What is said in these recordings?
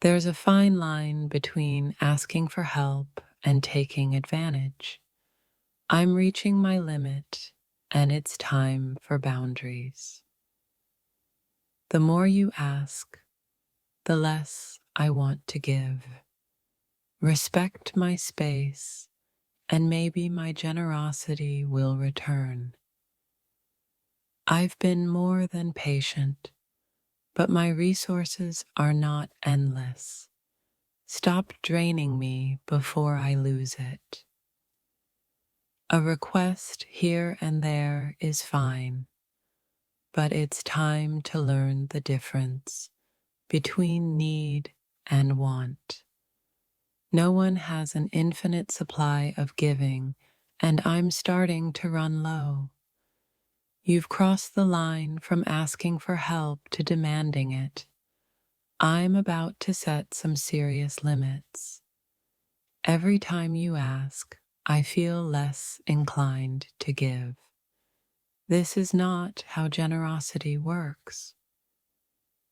There's a fine line between asking for help and taking advantage. I'm reaching my limit, and it's time for boundaries. The more you ask, the less I want to give. Respect my space, and maybe my generosity will return. I've been more than patient, but my resources are not endless. Stop draining me before I lose it. A request here and there is fine, but it's time to learn the difference between need and want. No one has an infinite supply of giving, and I'm starting to run low. You've crossed the line from asking for help to demanding it. I'm about to set some serious limits. Every time you ask, I feel less inclined to give. This is not how generosity works.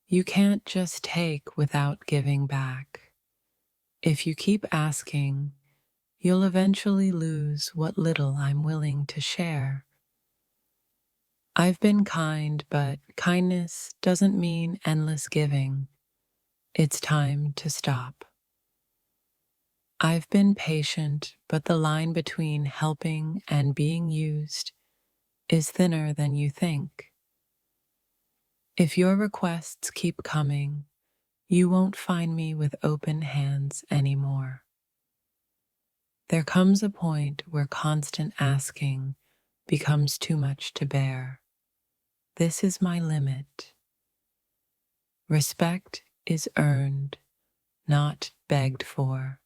You can't just take without giving back. If you keep asking, you'll eventually lose what little I'm willing to share. I've been kind, but kindness doesn't mean endless giving. It's time to stop. I've been patient, but the line between helping and being used is thinner than you think. If your requests keep coming, you won't find me with open hands anymore. There comes a point where constant asking becomes too much to bear. This is my limit. Respect is earned, not begged for.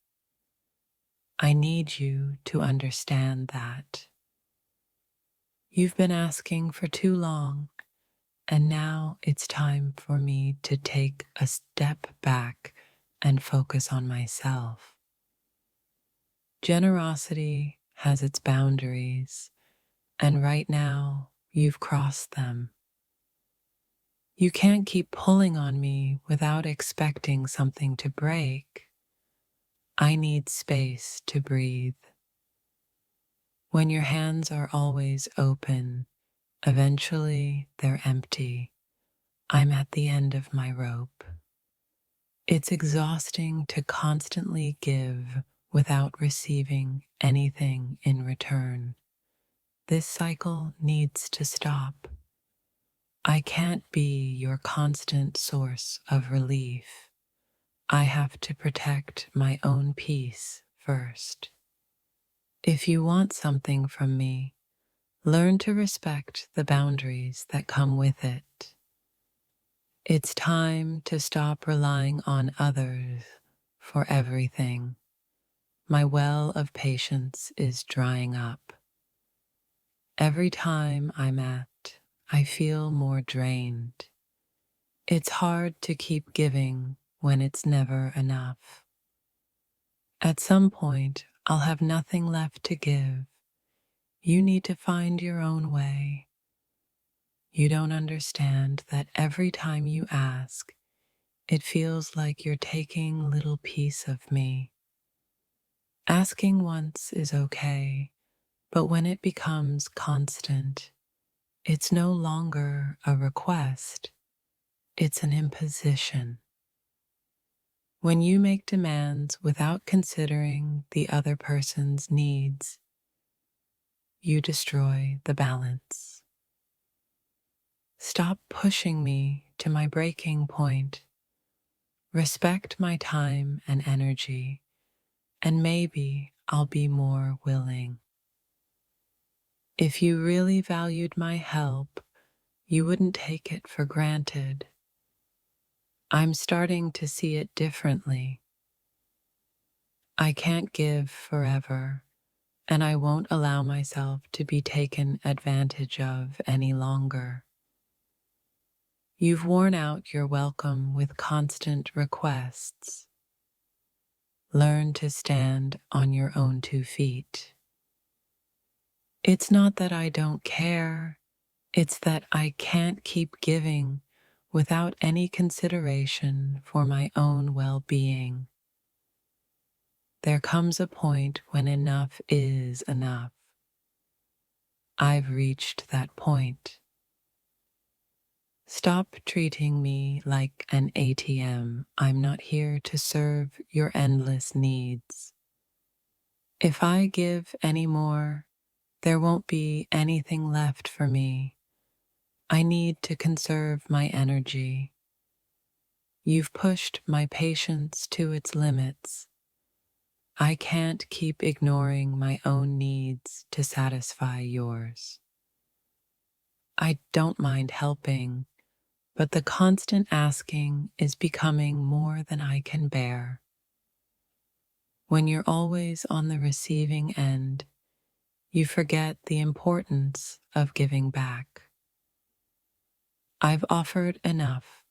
I need you to understand that. You've been asking for too long, and now it's time for me to take a step back and focus on myself. Generosity has its boundaries, and right now you've crossed them. You can't keep pulling on me without expecting something to break. I need space to breathe. When your hands are always open, eventually they're empty. I'm at the end of my rope. It's exhausting to constantly give without receiving anything in return. This cycle needs to stop. I can't be your constant source of relief. I have to protect my own peace first. If you want something from me, learn to respect the boundaries that come with it. It's time to stop relying on others for everything. My well of patience is drying up. Every time I feel more drained. It's hard to keep giving when it's never enough. At some point, I'll have nothing left to give. You need to find your own way. You don't understand that every time you ask, it feels like you're taking a little piece of me. Asking once is okay, but when it becomes constant, it's no longer a request, it's an imposition. When you make demands without considering the other person's needs, you destroy the balance. Stop pushing me to my breaking point. Respect my time and energy, and maybe I'll be more willing. If you really valued my help, you wouldn't take it for granted. I'm starting to see it differently. I can't give forever, and I won't allow myself to be taken advantage of any longer. You've worn out your welcome with constant requests. Learn to stand on your own 2 feet. It's not that I don't care, it's that I can't keep giving without any consideration for my own well-being. There comes a point when enough is enough. I've reached that point. Stop treating me like an ATM. I'm not here to serve your endless needs. If I give any more, there won't be anything left for me. I need to conserve my energy. You've pushed my patience to its limits. I can't keep ignoring my own needs to satisfy yours. I don't mind helping, but the constant asking is becoming more than I can bear. When you're always on the receiving end, you forget the importance of giving back. I've offered enough.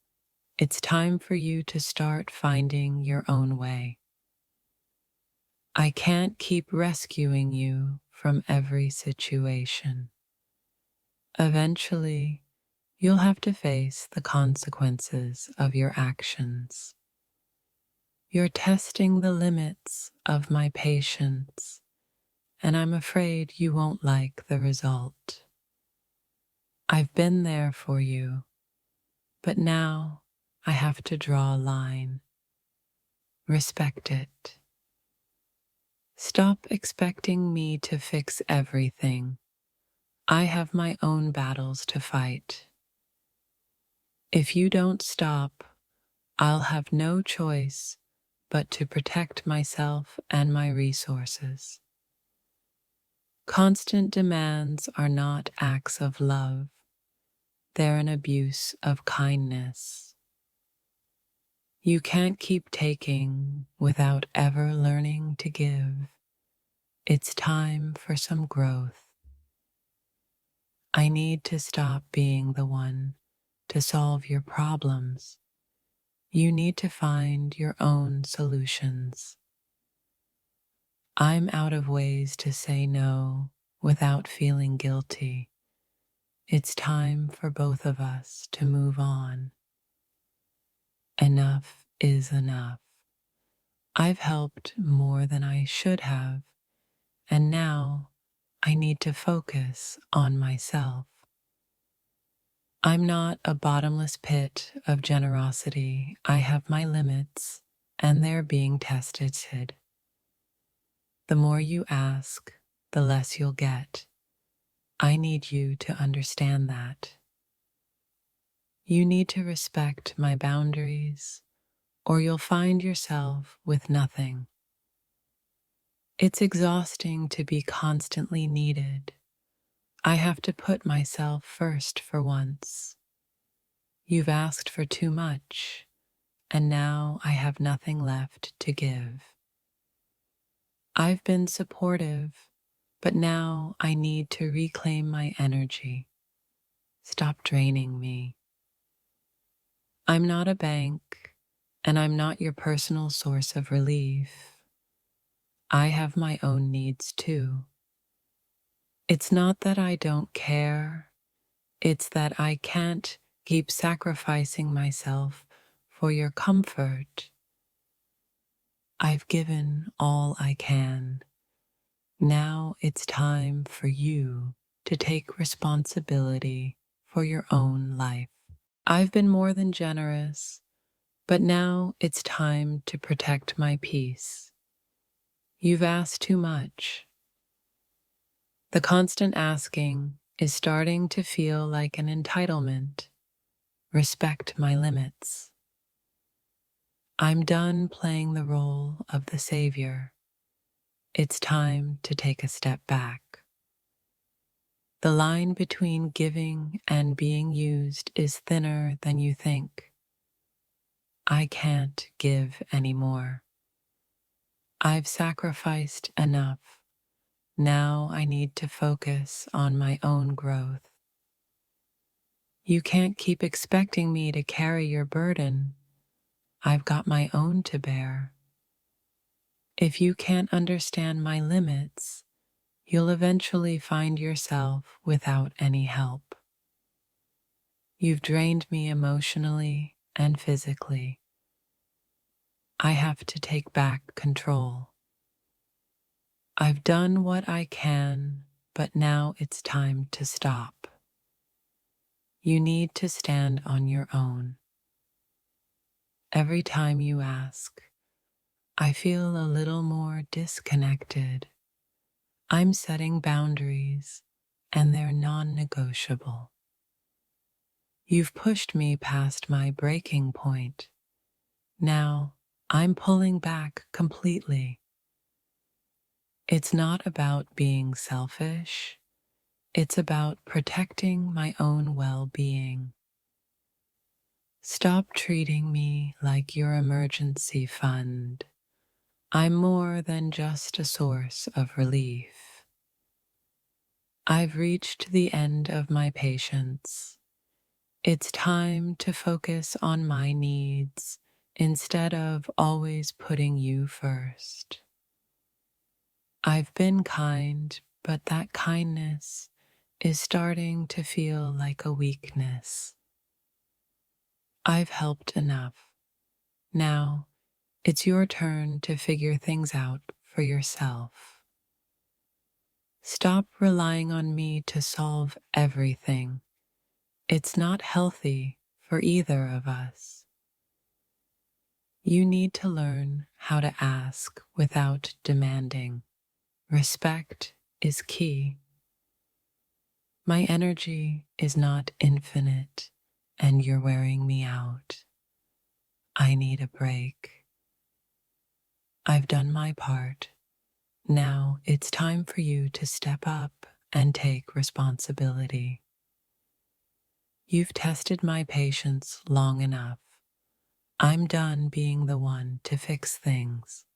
It's time for you to start finding your own way. I can't keep rescuing you from every situation. Eventually, you'll have to face the consequences of your actions. You're testing the limits of my patience, and I'm afraid you won't like the result. I've been there for you, but now I have to draw a line. Respect it. Stop expecting me to fix everything. I have my own battles to fight. If you don't stop, I'll have no choice but to protect myself and my resources. Constant demands are not acts of love. They're an abuse of kindness. You can't keep taking without ever learning to give. It's time for some growth. I need to stop being the one to solve your problems. You need to find your own solutions. I'm out of ways to say no without feeling guilty. It's time for both of us to move on. Enough is enough. I've helped more than I should have, and now I need to focus on myself. I'm not a bottomless pit of generosity. I have my limits, and they're being tested. The more you ask, the less you'll get. I need you to understand that. You need to respect my boundaries, or you'll find yourself with nothing. It's exhausting to be constantly needed. I have to put myself first for once. You've asked for too much, and now I have nothing left to give. I've been supportive, but now I need to reclaim my energy. Stop draining me. I'm not a bank, and I'm not your personal source of relief. I have my own needs too. It's not that I don't care, it's that I can't keep sacrificing myself for your comfort. I've given all I can. Now it's time for you to take responsibility for your own life. I've been more than generous, but now it's time to protect my peace. You've asked too much. The constant asking is starting to feel like an entitlement. Respect my limits. I'm done playing the role of the savior. It's time to take a step back. The line between giving and being used is thinner than you think. I can't give anymore. I've sacrificed enough. Now I need to focus on my own growth. You can't keep expecting me to carry your burden. I've got my own to bear. If you can't understand my limits, you'll eventually find yourself without any help. You've drained me emotionally and physically. I have to take back control. I've done what I can, but now it's time to stop. You need to stand on your own. Every time you ask, I feel a little more disconnected. I'm setting boundaries, and they're non-negotiable. You've pushed me past my breaking point. Now, I'm pulling back completely. It's not about being selfish. It's about protecting my own well-being. Stop treating me like your emergency fund. I'm more than just a source of relief. I've reached the end of my patience. It's time to focus on my needs instead of always putting you first. I've been kind, but that kindness is starting to feel like a weakness. I've helped enough. Now, it's your turn to figure things out for yourself. Stop relying on me to solve everything. It's not healthy for either of us. You need to learn how to ask without demanding. Respect is key. My energy is not infinite, and you're wearing me out. I need a break. I've done my part. Now it's time for you to step up and take responsibility. You've tested my patience long enough. I'm done being the one to fix things.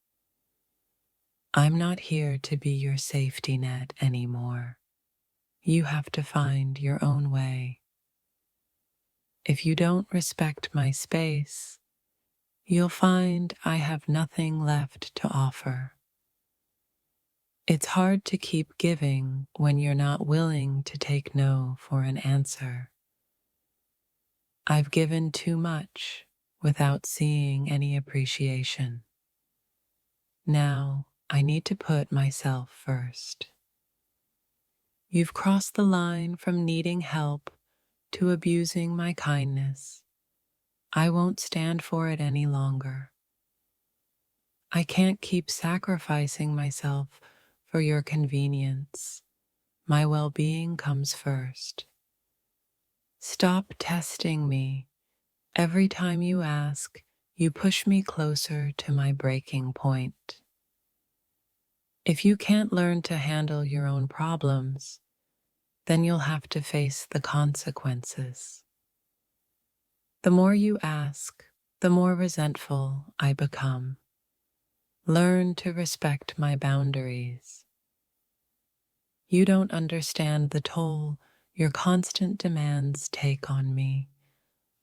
I'm not here to be your safety net anymore. You have to find your own way. If you don't respect my space, you'll find I have nothing left to offer. It's hard to keep giving when you're not willing to take no for an answer. I've given too much without seeing any appreciation. Now I need to put myself first. You've crossed the line from needing help to abusing my kindness. I won't stand for it any longer. I can't keep sacrificing myself for your convenience. My well-being comes first. Stop testing me. Every time you ask, you push me closer to my breaking point. If you can't learn to handle your own problems, then you'll have to face the consequences. The more you ask, the more resentful I become. Learn to respect my boundaries. You don't understand the toll your constant demands take on me.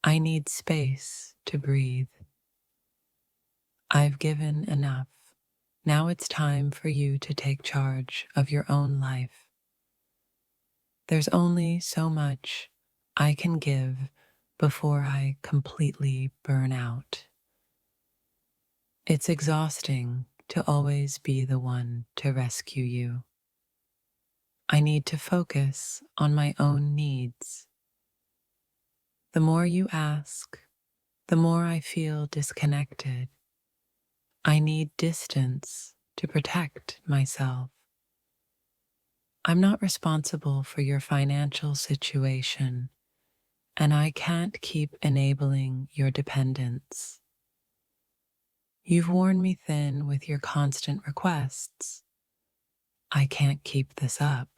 I need space to breathe. I've given enough. Now it's time for you to take charge of your own life. There's only so much I can give before I completely burn out. It's exhausting to always be the one to rescue you. I need to focus on my own needs. The more you ask, the more I feel disconnected. I need distance to protect myself. I'm not responsible for your financial situation, and I can't keep enabling your dependence. You've worn me thin with your constant requests. I can't keep this up.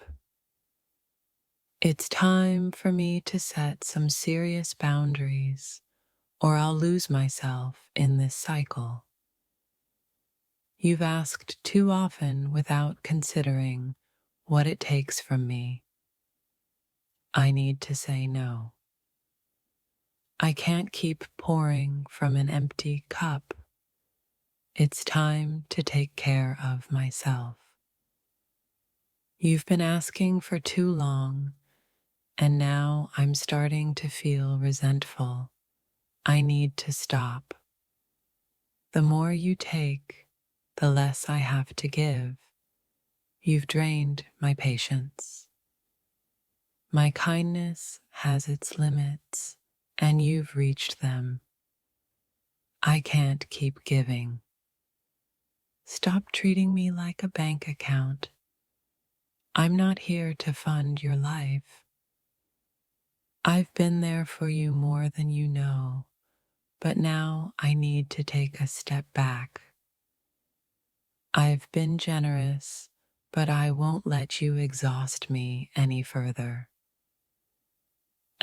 It's time for me to set some serious boundaries, or I'll lose myself in this cycle. You've asked too often without considering what it takes from me. I need to say no. I can't keep pouring from an empty cup. It's time to take care of myself. You've been asking for too long, and now I'm starting to feel resentful. I need to stop. The more you take, the less I have to give. You've drained my patience. My kindness has its limits, and you've reached them. I can't keep giving. Stop treating me like a bank account. I'm not here to fund your life. I've been there for you more than you know, but now I need to take a step back. I've been generous, but I won't let you exhaust me any further.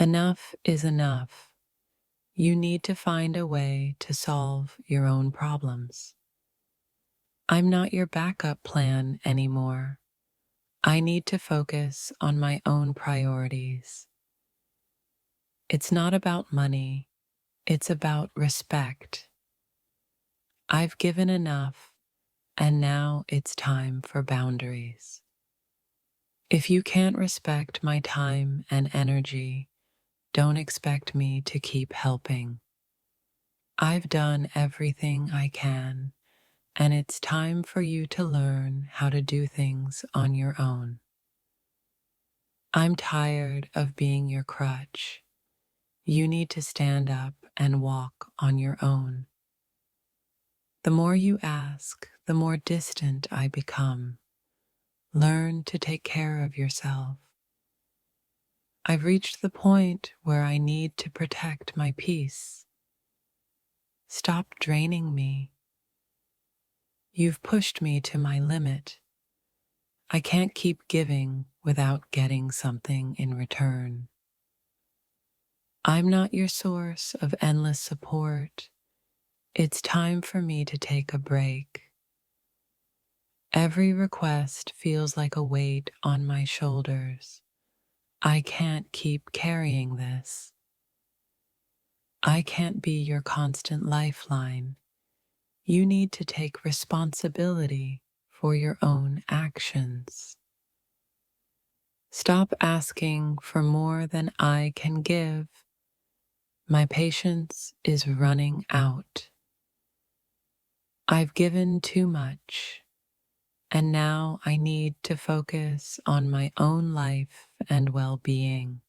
Enough is enough. You need to find a way to solve your own problems. I'm not your backup plan anymore. I need to focus on my own priorities. It's not about money, it's about respect. I've given enough, and now it's time for boundaries. If you can't respect my time and energy, don't expect me to keep helping. I've done everything I can, and it's time for you to learn how to do things on your own. I'm tired of being your crutch. You need to stand up and walk on your own. The more you ask, the more distant I become. Learn to take care of yourself. I've reached the point where I need to protect my peace. Stop draining me. You've pushed me to my limit. I can't keep giving without getting something in return. I'm not your source of endless support. It's time for me to take a break. Every request feels like a weight on my shoulders. I can't keep carrying this. I can't be your constant lifeline. You need to take responsibility for your own actions. Stop asking for more than I can give. My patience is running out. I've given too much, and now I need to focus on my own life and well-being.